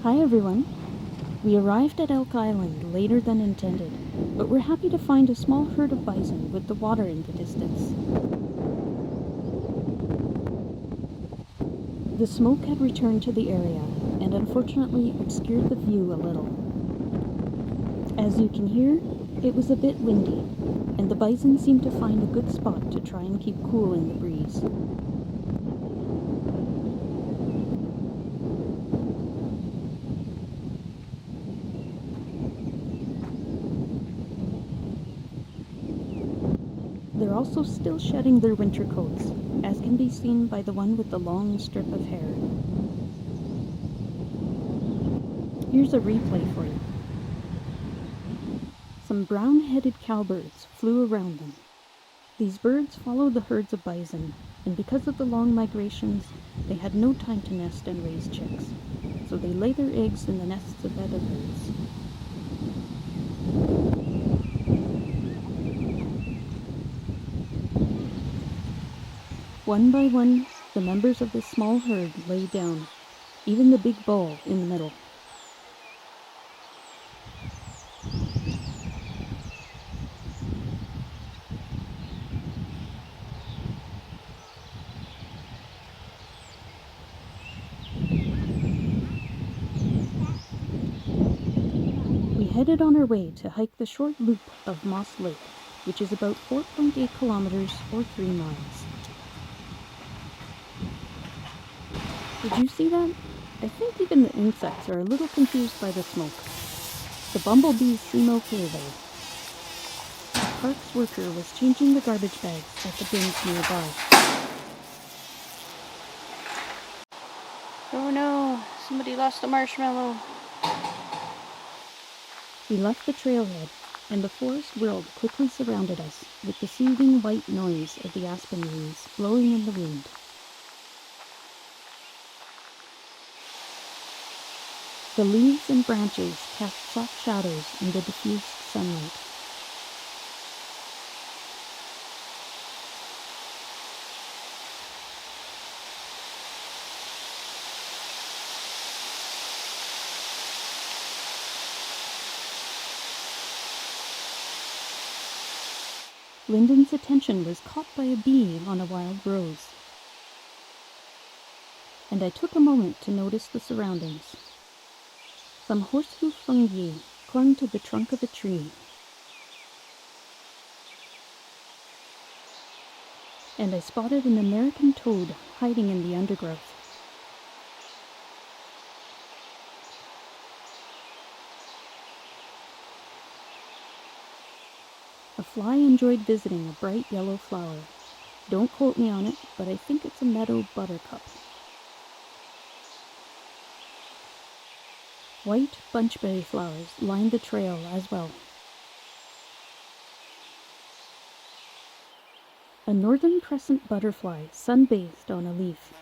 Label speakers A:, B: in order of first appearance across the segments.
A: Hi everyone. We arrived at Elk Island later than intended, but we're happy to find a small herd of bison with the water in the distance. The smoke had returned to the area and unfortunately obscured the view a little. As you can hear, it was a bit windy, and the bison seemed to find a good spot to try and keep cool in the breeze. They're also still shedding their winter coats, as can be seen by the one with the long strip of hair. Here's a replay for you. Some brown-headed cowbirds flew around them. These birds follow the herds of bison, and because of the long migrations, they had no time to nest and raise chicks, so they lay their eggs in the nests of other birds. One by one, the members of this small herd lay down, even the big bull in the middle. We headed on our way to hike the short loop of Moss Lake, which is about 4.8 kilometers or 3 miles. Did you see that? I think even the insects are a little confused by the smoke. The bumblebees seem okay though. A parks worker was changing the garbage bags at the bins nearby.
B: Oh no, somebody lost a marshmallow.
A: We left the trailhead, and the forest world quickly surrounded us with the soothing white noise of the aspen leaves blowing in the wind. The leaves and branches cast soft shadows in the diffused sunlight. Lyndon's attention was caught by a bee on a wild rose, and I took a moment to notice the surroundings. Some horseshoe fungi clung to the trunk of a tree, and I spotted an American toad hiding in the undergrowth. A fly enjoyed visiting a bright yellow flower. Don't quote me on it, but I think it's a meadow buttercup. White bunchberry flowers lined the trail as well. A northern crescent butterfly sunbathed on a leaf.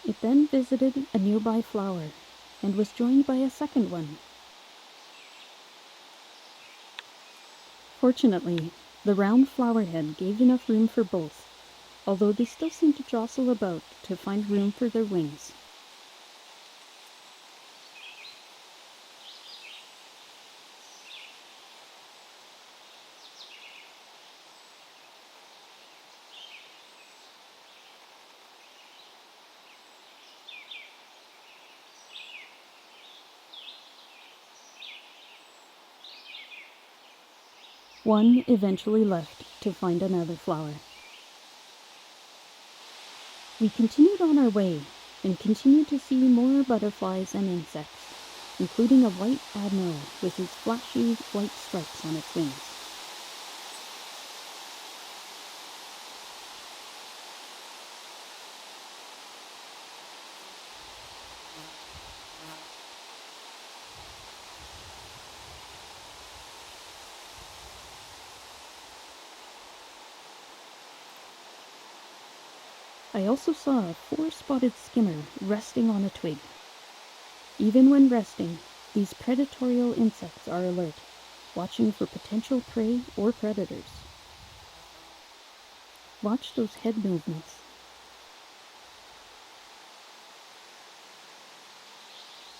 A: It then visited a nearby flower and was joined by a second one. Fortunately, the round flower head gave enough room for both, although they still seemed to jostle about to find room for their wings. One eventually left to find another flower. We continued on our way and continued to see more butterflies and insects, including a white admiral with his flashy white stripes on its wings. I also saw a 4-spotted skimmer resting on a twig. Even when resting, these predatory insects are alert, watching for potential prey or predators. Watch those head movements.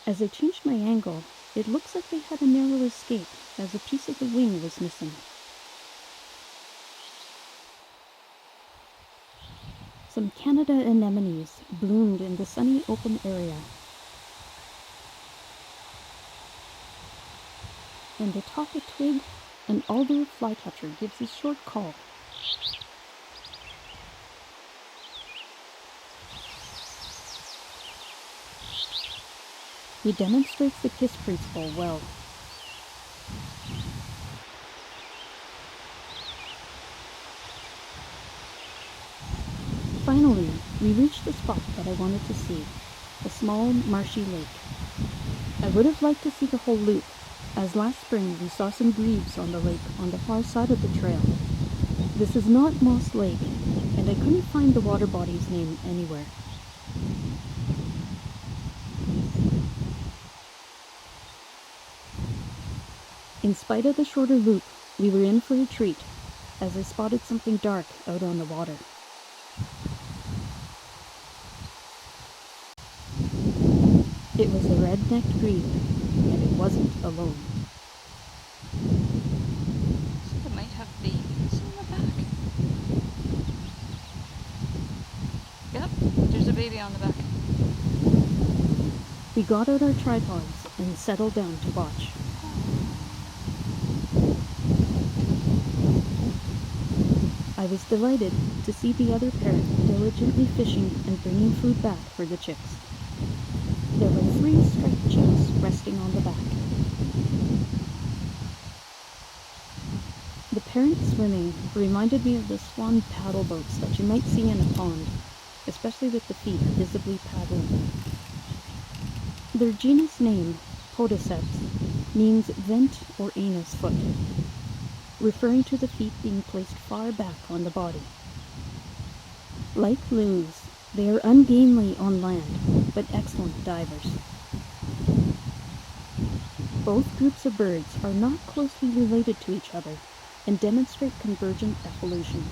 A: As I changed my angle, it looks like they had a narrow escape, as a piece of the wing was missing. Some Canada anemones bloomed in the sunny open area, and atop a twig, an alder flycatcher gives a short call. He demonstrates the KISS principle well. Finally, we reached the spot that I wanted to see, a small, marshy lake. I would have liked to see the whole loop, as last spring we saw some grebes on the lake on the far side of the trail. This is not Moss Lake, and I couldn't find the water body's name anywhere. In spite of the shorter loop, we were in for a treat, as I spotted something dark out on the water. It was a red-necked grebe, and it wasn't alone.
B: So they might have babies in the back. Yep, there's a baby on the back.
A: We got out our tripods and settled down to watch. I was delighted to see the other parent diligently fishing and bringing food back for the chicks. There were 3 striped chicks resting on the back. The parent swimming reminded me of the swan paddle boats that you might see in a pond, especially with the feet visibly paddling. Their genus name, Podiceps, means vent or anus foot, referring to the feet being placed far back on the body. Like loons, they are ungainly on land, but excellent divers. Both groups of birds are not closely related to each other and demonstrate convergent evolution.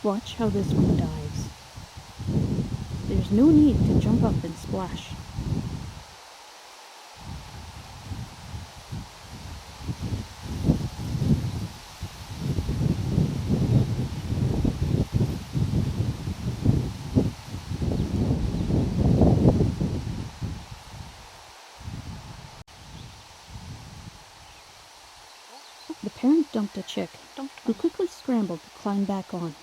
A: Watch how this one dives. There's no need to jump up and splash. The parent dumped a chick, who quickly scrambled to climb back on.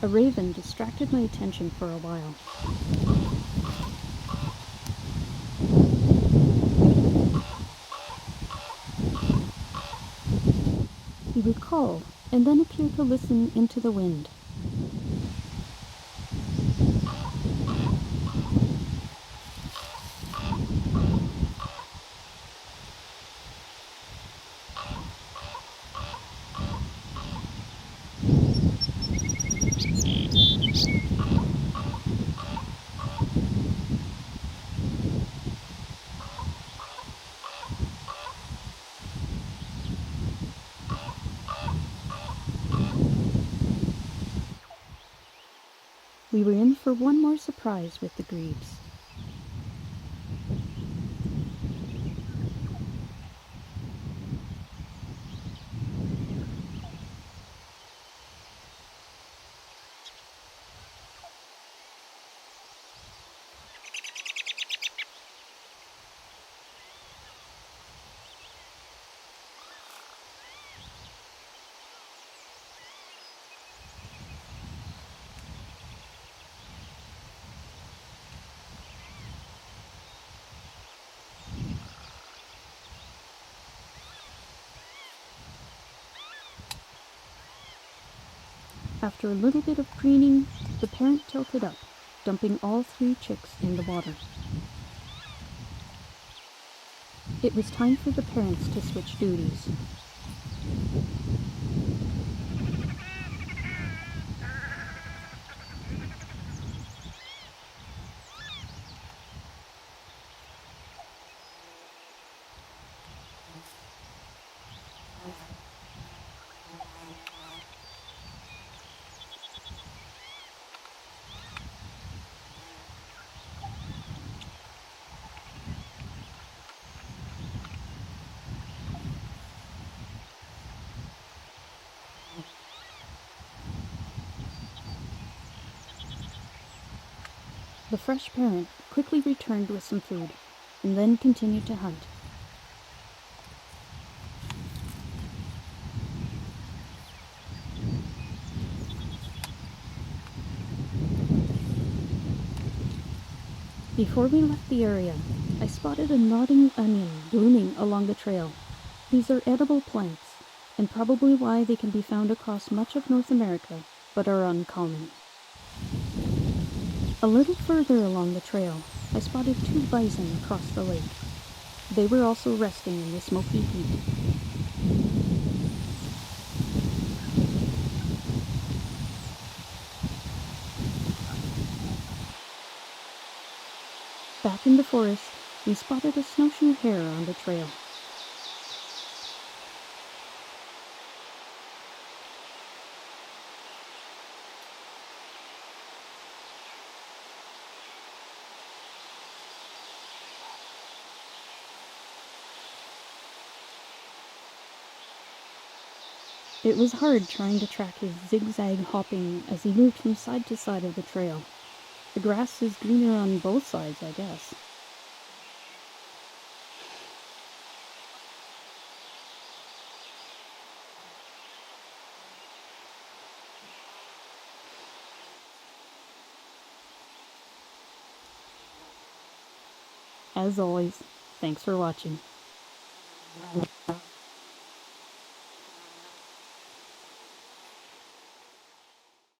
A: A raven distracted my attention for a while. He would call, and then appear to listen into the wind. We were in for one more surprise with the grebes. After a little bit of preening, the parent tilted up, dumping all 3 chicks in the water. It was time for the parents to switch duties. The fresh parent quickly returned with some food, and then continued to hunt. Before we left the area, I spotted a nodding onion blooming along the trail. These are edible plants, and probably why they can be found across much of North America, but are uncommon. A little further along the trail, I spotted 2 bison across the lake. They were also resting in the smoky heat. Back in the forest, we spotted a snowshoe hare on the trail. It was hard trying to track his zigzag hopping as he moved from side to side of the trail. The grass is greener on both sides, I guess. As always, thanks for watching.